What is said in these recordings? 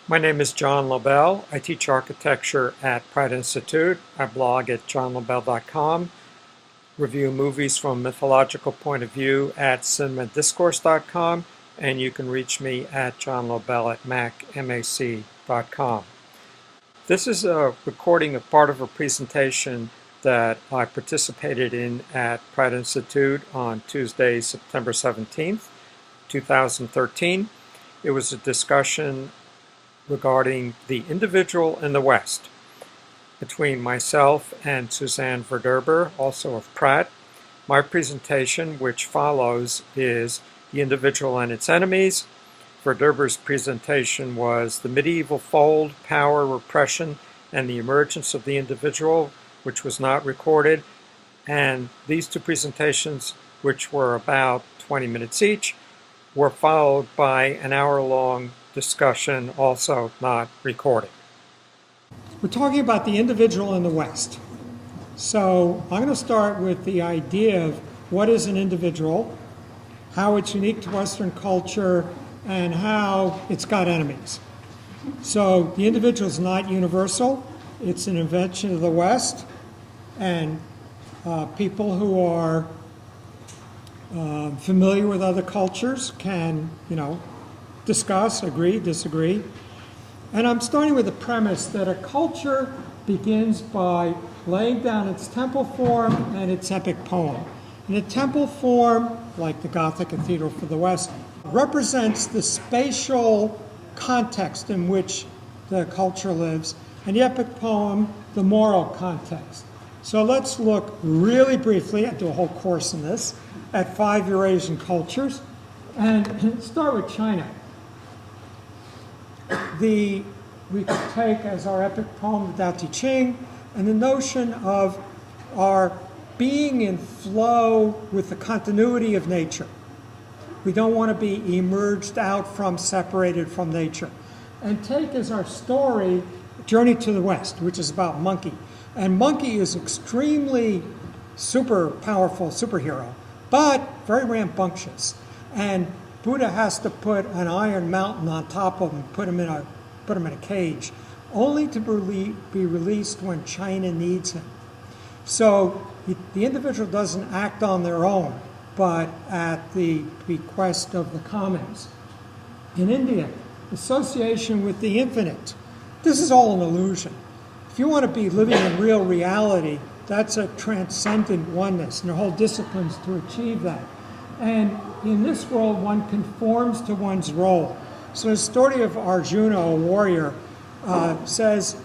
My name is John Lobell. I teach architecture at Pratt Institute. I blog at johnlobell.com, review movies from a mythological point of view at cinemadiscourse.com, and you can reach me at johnlobell at mac.com. This is a recording of part of a presentation that I participated in at Pratt Institute on Tuesday, September 17th, 2013. It was a discussion regarding the individual in the West between myself and Suzanne Verderber, also of Pratt. My presentation, which follows, is The Individual and Its Enemies. Verderber's presentation was The Medieval Fold, Power, Repression, and the Emergence of the Individual, which was not recorded. And these two presentations, which were about 20 minutes each, were followed by an hour-long discussion, also not recorded. We're talking about the individual in the West. So I'm going to start with the idea of what is an individual, how it's unique to Western culture, and how it's got enemies. So the individual is not universal. It's an invention of the West, and people who are familiar with other cultures can, discuss, agree, disagree. And I'm starting with the premise that a culture begins by laying down its temple form and its epic poem. And the temple form, like the Gothic cathedral for the West, represents the spatial context in which the culture lives, and the epic poem, the moral context. So let's look really briefly, I do a whole course in this, at 5 Eurasian cultures, and start with China. We could take as our epic poem the Tao Te Ching, and the notion of our being in flow with the continuity of nature. We don't want to be emerged out from, separated from nature. And take as our story Journey to the West, which is about Monkey. And Monkey is extremely super powerful superhero, but very rambunctious. And Buddha has to put an iron mountain on top of him, put him in a cage, only to be released when China needs him. So the individual doesn't act on their own, but at the bequest of the commons. In India, association with the infinite. This is all an illusion. If you want to be living in real reality, that's a transcendent oneness, and there are whole disciplines to achieve that. And in this world, one conforms to one's role. So the story of Arjuna, a warrior, says,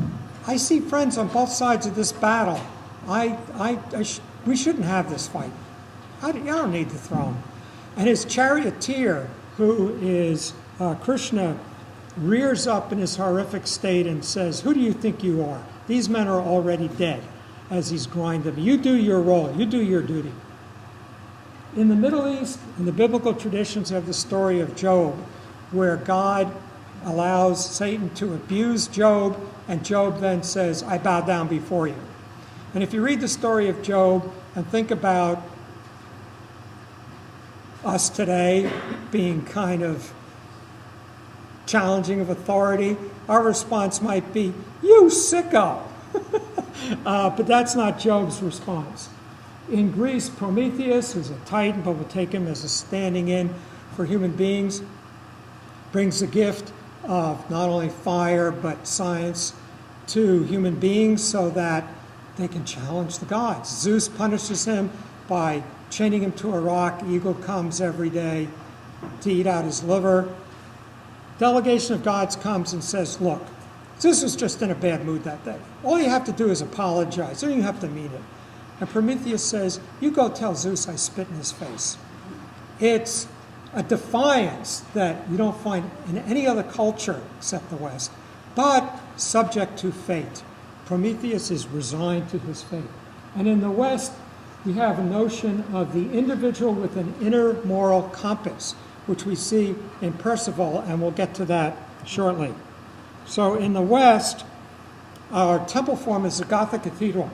I see friends on both sides of this battle. We shouldn't have this fight. I don't need the throne. And his charioteer, who is Krishna, rears up in his horrific state and says, who do you think you are? These men are already dead, as he's grinding them. You do your role. You do your duty. In the Middle East, in the biblical traditions, you have the story of Job, where God allows Satan to abuse Job, and Job then says, I bow down before you. And if you read the story of Job and think about us today being kind of challenging of authority, our response might be, you sicko! But that's not Job's response. In Greece, Prometheus, who's a titan, but we'll take him as a standing in for human beings, brings the gift of not only fire but science to human beings so that they can challenge the gods. Zeus punishes him by chaining him to a rock. Eagle comes every day to eat out his liver. Delegation of gods comes and says, look, Zeus was just in a bad mood that day. All you have to do is apologize. You don't even have to mean it. And Prometheus says, you go tell Zeus I spit in his face. It's a defiance that you don't find in any other culture except the West, but subject to fate. Prometheus is resigned to his fate. And in the West, we have a notion of the individual with an inner moral compass, which we see in Percival, and we'll get to that shortly. So in the West, our temple form is a Gothic cathedral.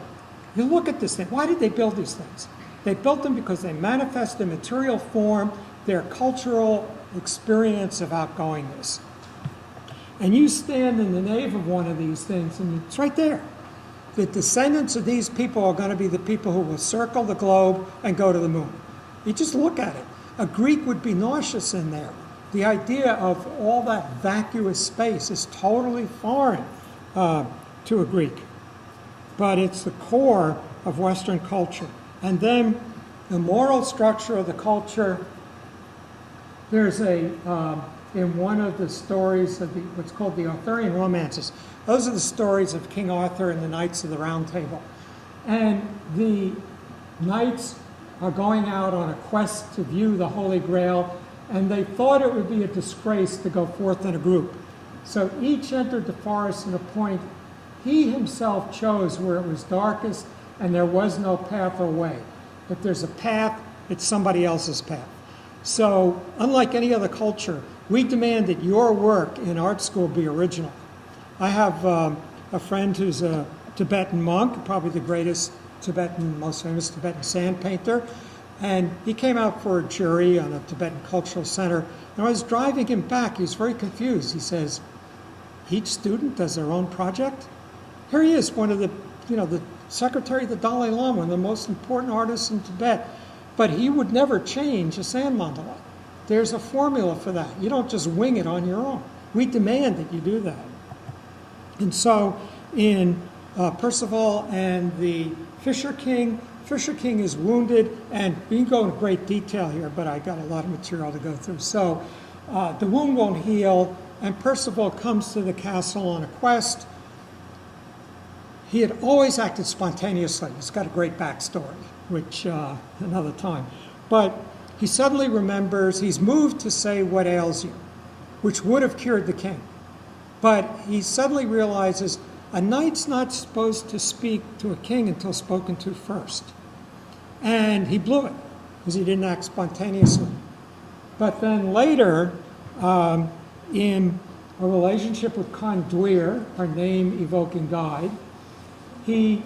You look at this thing. Why did they build these things? They built them because they manifest in material form their cultural experience of outgoingness. And you stand in the nave of one of these things, and it's right there. The descendants of these people are going to be the people who will circle the globe and go to the moon. You just look at it. A Greek would be nauseous in there. The idea of all that vacuous space is totally foreign to a Greek. But it's the core of Western culture. And then the moral structure of the culture, there's in one of the stories of what's called the Arthurian romances, those are the stories of King Arthur and the Knights of the Round Table. And the knights are going out on a quest to view the Holy Grail, and they thought it would be a disgrace to go forth in a group. So each entered the forest at a point he himself chose where it was darkest and there was no path or way. If there's a path, it's somebody else's path. So unlike any other culture, we demand that your work in art school be original. I have a friend who's a Tibetan monk, probably the greatest Tibetan, most famous Tibetan sand painter, and he came out for a jury on a Tibetan cultural center. And I was driving him back. He was very confused. He says, each student does their own project? Here he is, one of the secretary of the Dalai Lama, one of the most important artists in Tibet. But he would never change a sand mandala. There's a formula for that. You don't just wing it on your own. We demand that you do that. And so in Percival and the Fisher King is wounded, and we can go into great detail here, but I got a lot of material to go through. So the wound won't heal, and Percival comes to the castle on a quest. He had always acted spontaneously. He's got a great backstory, which another time. But he suddenly remembers, he's moved to say what ails you, which would have cured the king. But he suddenly realizes a knight's not supposed to speak to a king until spoken to first. And he blew it, because he didn't act spontaneously. But then later, in a relationship with Conduir, our name-evoking guide, he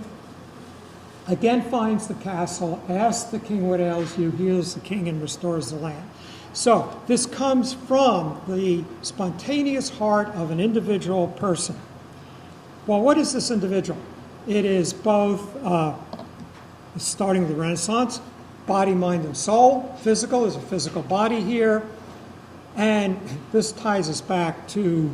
again finds the castle, asks the king what ails you, heals the king, and restores the land. So this comes from the spontaneous heart of an individual person. Well, what is this individual? It is both, starting with the Renaissance, body, mind, and soul. Physical, there's a physical body here. And this ties us back to,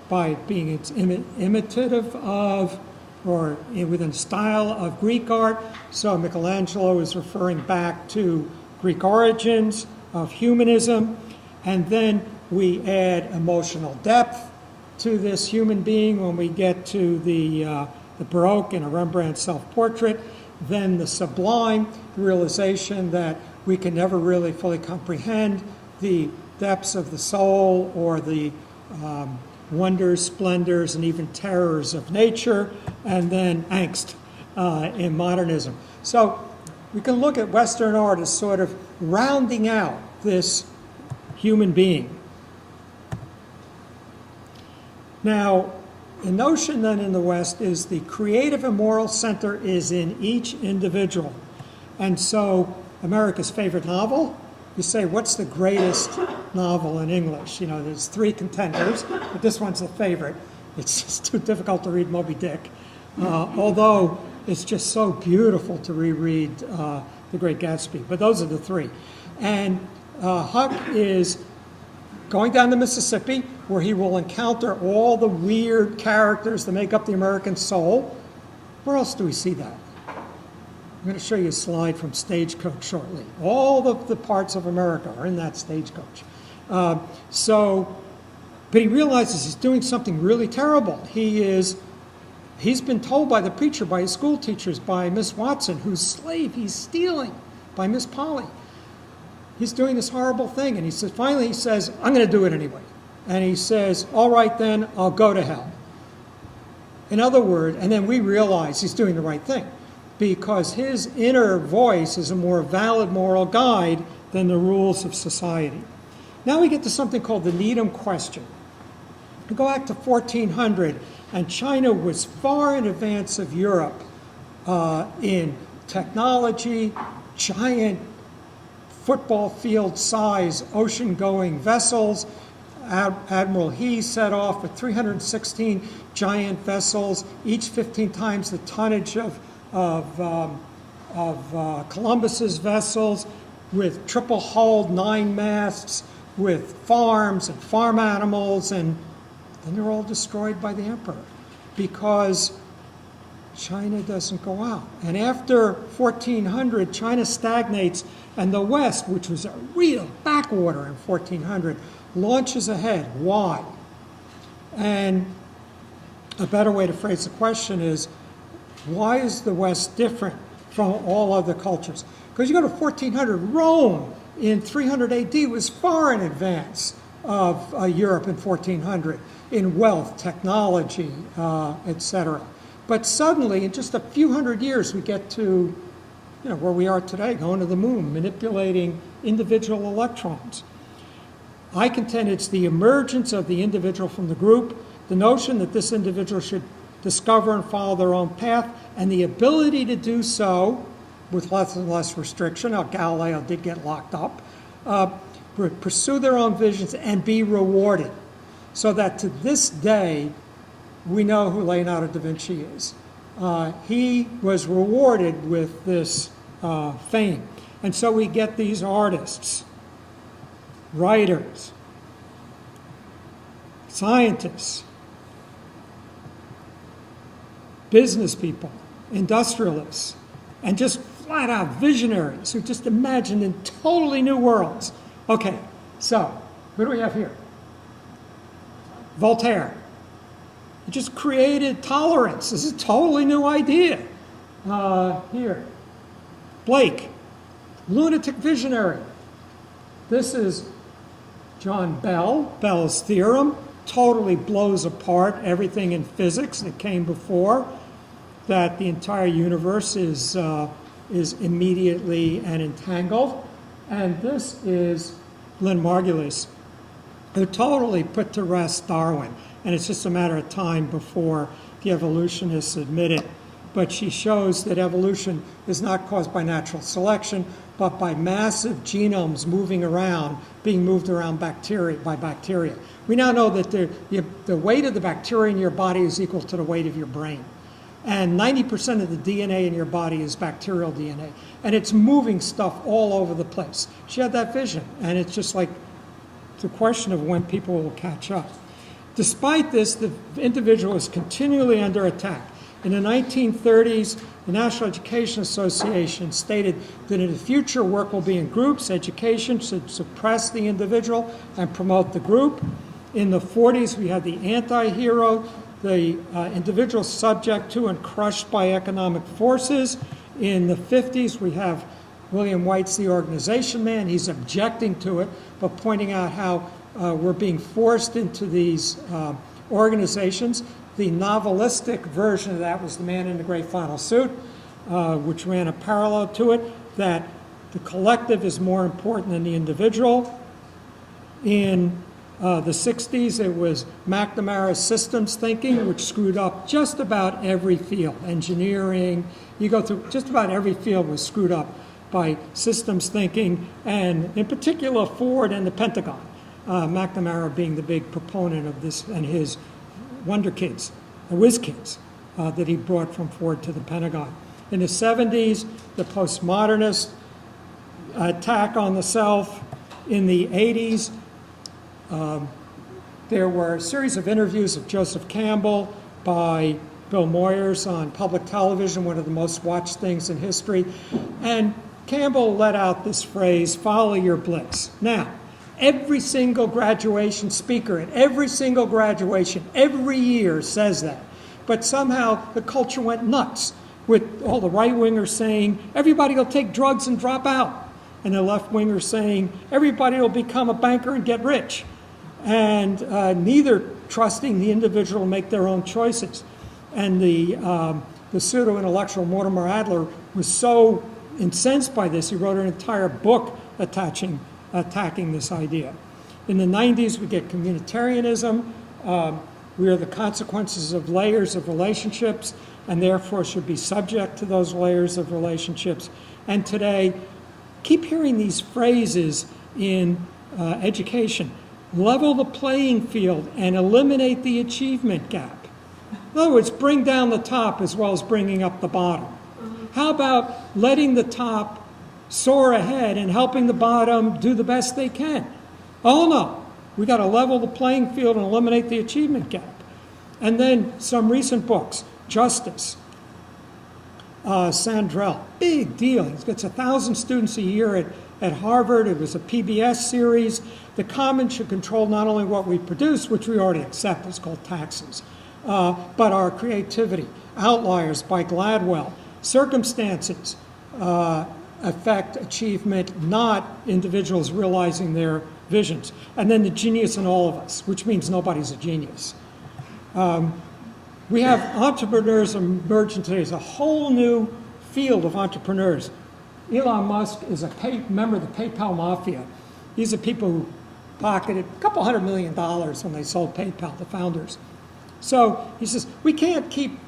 by being it's imitative of, or within style of Greek art. So Michelangelo is referring back to Greek origins of humanism. And then we add emotional depth to this human being when we get to the Baroque and a Rembrandt self-portrait. Then the sublime, the realization that we can never really fully comprehend the depths of the soul or the wonders, splendors, and even terrors of nature, and then angst in modernism. So we can look at Western art as sort of rounding out this human being. Now, the notion then in the West is the creative and moral center is in each individual. And so America's favorite novel, you say, what's the greatest novel in English? You know, there's three contenders, but this one's the favorite. It's just too difficult to read Moby Dick, although it's just so beautiful to reread The Great Gatsby. But those are the three. And Huck is going down the Mississippi, where he will encounter all the weird characters that make up the American soul. Where else do we see that? I'm going to show you a slide from Stagecoach shortly. All the parts of America are in that Stagecoach. But he realizes he's doing something really terrible. He's been told by the preacher, by his school teachers, by Miss Watson, whose slave he's stealing, by Miss Polly. He's doing this horrible thing, and finally he says, I'm going to do it anyway. And he says, all right then, I'll go to hell. In other words, and then we realize he's doing the right thing, because his inner voice is a more valid moral guide than the rules of society. Now we get to something called the Needham question. We go back to 1400, and China was far in advance of Europe in technology, giant football field size ocean-going vessels, Admiral He set off with 316 giant vessels, each 15 times the tonnage of Columbus's vessels, with triple-hulled 9 masts, with farms and farm animals, and then they're all destroyed by the emperor because China doesn't go out. And after 1400, China stagnates, and the West, which was a real backwater in 1400, launches ahead. Why? And a better way to phrase the question is, why is the West different from all other cultures? Because you go to 1400, Rome in 300 AD was far in advance of Europe in 1400 in wealth, technology, etc. But suddenly, in just a few hundred years, we get to where we are today, going to the moon, manipulating individual electrons. I contend it's the emergence of the individual from the group, the notion that this individual should discover and follow their own path, and the ability to do so with less and less restriction. Now, Galileo did get locked up. Pursue their own visions and be rewarded. So that to this day, we know who Leonardo da Vinci is. He was rewarded with this fame. And so we get these artists, writers, scientists, business people, industrialists, and just flat-out visionaries who just imagined in totally new worlds. Okay, so who do we have here? Voltaire. He just created tolerance. This is a totally new idea. Here, Blake, lunatic visionary. This is John Bell. Bell's theorem totally blows apart everything in physics that came before, that the entire universe is immediately and entangled. And this is Lynn Margulis, who totally put to rest Darwin. And it's just a matter of time before the evolutionists admit it. But she shows that evolution is not caused by natural selection, but by massive genomes moving around, being moved around by bacteria. We now know that the weight of the bacteria in your body is equal to the weight of your brain. And 90% of the DNA in your body is bacterial DNA. And it's moving stuff all over the place. She had that vision. And it's just like the question of when people will catch up. Despite this, the individual is continually under attack. In the 1930s, the National Education Association stated that in the future, work will be in groups. Education should suppress the individual and promote the group. In the 40s, we had the anti-hero, the individual subject to and crushed by economic forces. In the 50s, we have William White's The Organization Man. He's objecting to it, but pointing out how we're being forced into these organizations. The novelistic version of that was The Man in the Gray Flannel Suit, which ran a parallel to it, that the collective is more important than the individual. In the 60s, it was McNamara's systems thinking, which screwed up just about every field. Engineering, you go through, just about every field was screwed up by systems thinking, and in particular Ford and the Pentagon. McNamara being the big proponent of this, and his Wonder Kids, the Whiz Kids, that he brought from Ford to the Pentagon. In the 70s, the postmodernist attack on the self. In the 80s, there were a series of interviews of Joseph Campbell by Bill Moyers on public television, one of the most watched things in history. And Campbell let out this phrase, follow your bliss. Now, every single graduation speaker at every single graduation, every year says that. But somehow the culture went nuts with all the right-wingers saying, everybody will take drugs and drop out. And the left-wingers saying, everybody will become a banker and get rich. And neither trusting the individual to make their own choices. And the pseudo-intellectual Mortimer Adler was so incensed by this, he wrote an entire book attacking this idea. In the 90s, we get communitarianism. We are the consequences of layers of relationships, and therefore should be subject to those layers of relationships. And today, keep hearing these phrases in education. level the playing field and eliminate the achievement gap. In other words, bring down the top as well as bringing up the bottom. How about letting the top soar ahead and helping the bottom do the best they can? Oh no, we got to level the playing field and eliminate the achievement gap. And then some recent books, Justice, Sandrell, big deal. He gets 1,000 students a year at Harvard. It was a PBS series. The commons should control not only what we produce, which we already accept, it's called taxes, but our creativity. Outliers by Gladwell. Circumstances affect achievement, not individuals realizing their visions. And then the genius in all of us, which means nobody's a genius. We have entrepreneurs emerging today. There's a whole new field of entrepreneurs. Elon Musk is a member of the PayPal mafia. These are people who pocketed a couple $100 million when they sold PayPal, the founders. So he says, we can't keep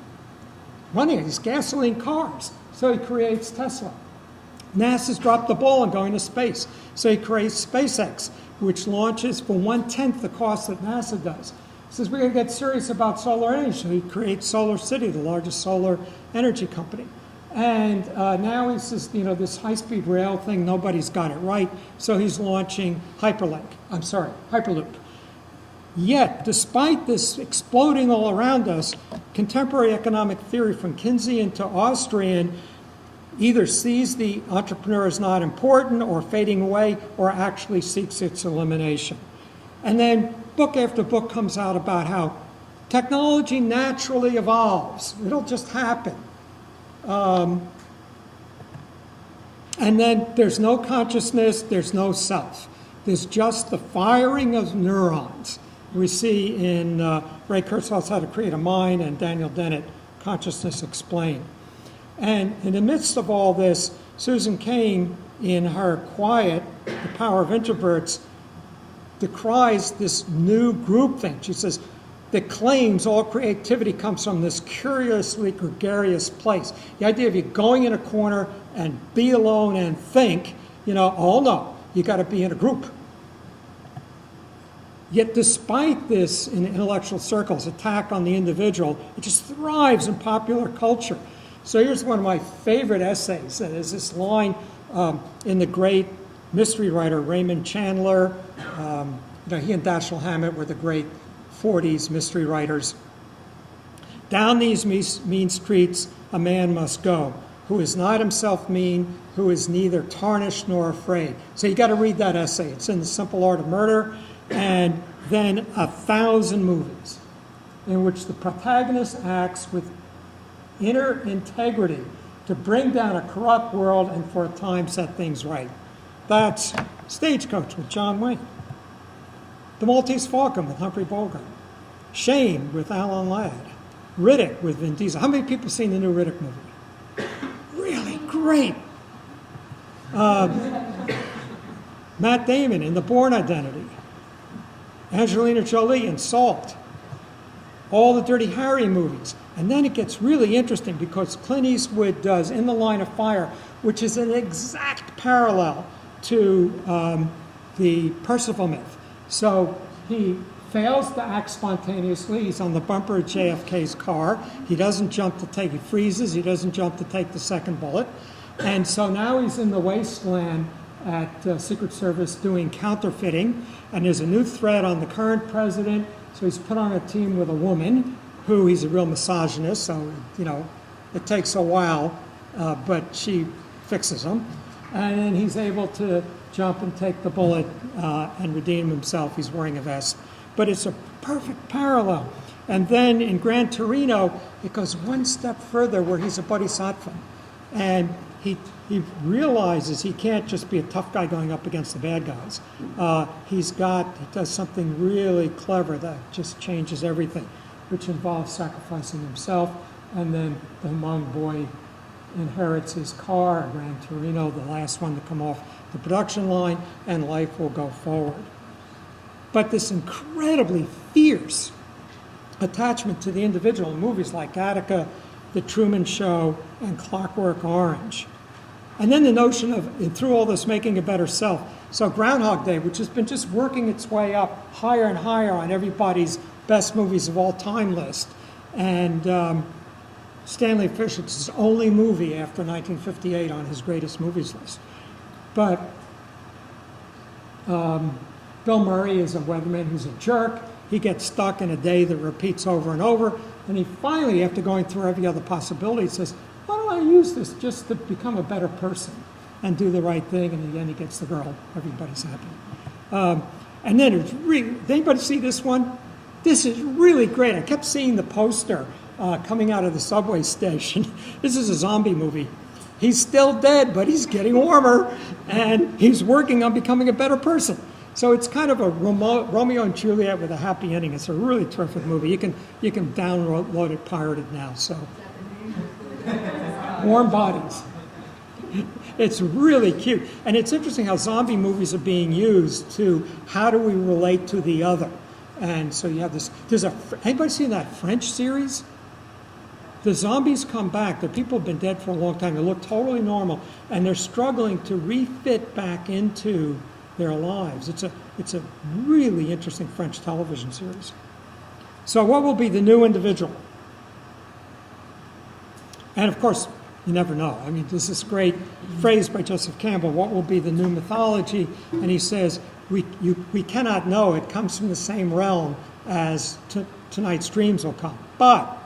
running these gasoline cars. So he creates Tesla. NASA's dropped the ball on going to space. So he creates SpaceX, which launches for 1/10 the cost that NASA does. He says, we're going to get serious about solar energy. So he creates Solar City, the largest solar energy company. And now he says, this high-speed rail thing, nobody's got it right. So he's launching Hyperloop. Yet, despite this exploding all around us, contemporary economic theory from Keynesian to Austrian either sees the entrepreneur as not important or fading away or actually seeks its elimination. And then book after book comes out about how technology naturally evolves. It'll just happen. And then there's no consciousness, there's no self. There's just the firing of neurons. We see in Ray Kurzweil's How to Create a Mind and Daniel Dennett, Consciousness Explained. And in the midst of all this, Susan Cain, in her Quiet, The Power of Introverts, decries this new group thing. She says, that claims all creativity comes from this curiously gregarious place. The idea of you going in a corner and be alone and think, oh no, you got to be in a group. Yet despite this, in intellectual circles, attack on the individual, it just thrives in popular culture. So here's one of my favorite essays. There's this line in the great mystery writer Raymond Chandler. He and Dashiell Hammett were the great 40s mystery writers. Down these mean streets a man must go, who is not himself mean, who is neither tarnished nor afraid. So you got to read that essay. It's in The Simple Art of Murder. And then 1,000 movies in which the protagonist acts with inner integrity to bring down a corrupt world and for a time set things right. That's Stagecoach with John Wayne. The Maltese Falcon with Humphrey Bogart. Shame with Alan Ladd. Riddick with Vin Diesel. How many people have seen the new Riddick movie? Really great. Matt Damon in The Bourne Identity. Angelina Jolie in Salt. All the Dirty Harry movies. And then it gets really interesting because Clint Eastwood does In the Line of Fire, which is an exact parallel to the Percival myth. So he fails to act spontaneously. He's on the bumper of JFK's car. He doesn't jump to take, he freezes. He doesn't jump to take the second bullet. And so now he's in the wasteland at Secret Service doing counterfeiting. And there's a new threat on the current president. So he's put on a team with a woman who he's a real misogynist. So, it takes a while, but she fixes him. And then he's able to jump and take the bullet and redeem himself. He's wearing a vest. But it's a perfect parallel. And then in Gran Torino, it goes one step further where he's a bodhisattva. And he realizes he can't just be a tough guy going up against the bad guys. He does something really clever that just changes everything, which involves sacrificing himself. And then the Hmong boy inherits his car, Gran Torino, the last one to come off the production line, and life will go forward. But this incredibly fierce attachment to the individual in movies like Gattaca, The Truman Show, and Clockwork Orange. And then the notion of, through all this, making a better self. So Groundhog Day, which has been just working its way up higher and higher on everybody's best movies of all time list, and Stanley Fisher's only movie after 1958 on his greatest movies list. But Bill Murray is a weatherman who's a jerk. He gets stuck in a day that repeats over and over, and he finally, after going through every other possibility, says, why don't I use this just to become a better person and do the right thing? And in the end, he gets the girl. Everybody's happy. And then it's really, did anybody see this one? This is really great. I kept seeing the poster coming out of the subway station. This is a zombie movie. He's still dead, but he's getting warmer, and he's working on becoming a better person. So it's kind of a Romeo and Juliet with a happy ending. It's a really terrific movie. You can download it pirated now. So, Warm Bodies. It's really cute, and it's interesting how zombie movies are being used to how do we relate to the other. And so you have this. Anybody seen that French series? The zombies come back. The people have been dead for a long time. They look totally normal, and they're struggling to refit back into their lives. It's a really interesting French television series. So what will be the new individual? And of course, you never know. I mean, there's this great phrase by Joseph Campbell, what will be the new mythology? And he says, we cannot know. It comes from the same realm as tonight's dreams will come. But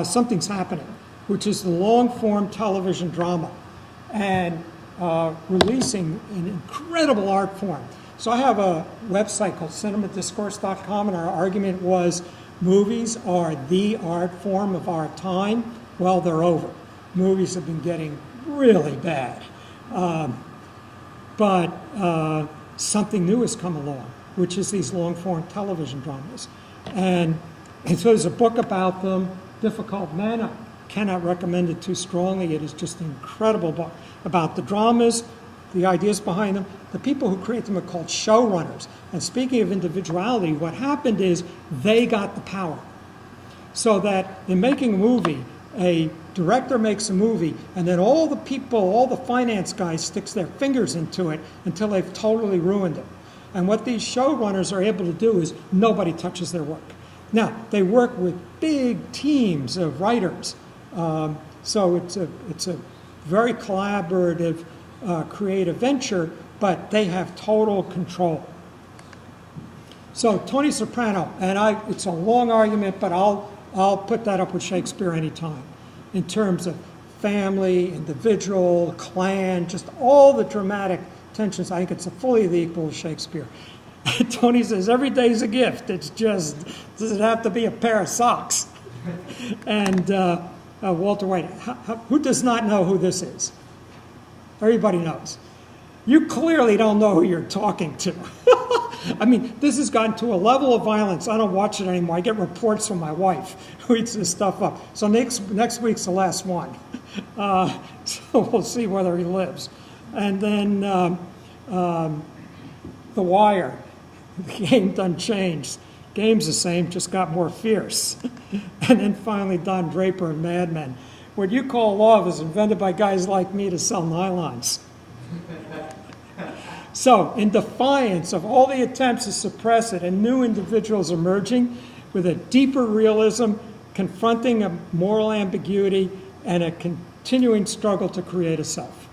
something's happening, which is the long-form television drama. And releasing an incredible art form. So I have a website called cinemadiscourse.com, and our argument was movies are the art form of our time. Well, they're over. Movies have been getting really bad. But something new has come along, which is these long-form television dramas. And so there's a book about them, Difficult Men. I cannot recommend it too strongly. It is just an incredible book about the dramas, the ideas behind them. The people who create them are called showrunners. And speaking of individuality, what happened is they got the power. So that in making a movie, a director makes a movie, and then all the people, all the finance guys sticks their fingers into it until they've totally ruined it. And what these showrunners are able to do is nobody touches their work. Now, they work with big teams of writers. So it's a very collaborative, creative venture, but they have total control. So Tony Soprano, and it's a long argument, but I'll put that up with Shakespeare anytime, in terms of family, individual, clan, just all the dramatic tensions. I think it's fully the equal of Shakespeare. Tony says, every day's a gift. It's just, does it have to be a pair of socks? And Walter White, who does not know who this is? Everybody knows. You clearly don't know who you're talking to. I mean, this has gotten to a level of violence. I don't watch it anymore. I get reports from my wife who eats this stuff up. So next week's the last one. So we'll see whether he lives. And then The Wire. The game done changed. Game's the same, just got more fierce. And then finally Don Draper and Mad Men. What you call love is invented by guys like me to sell nylons. So, in defiance of all the attempts to suppress it, and new individuals emerging with a deeper realism, confronting a moral ambiguity, and a continuing struggle to create a self.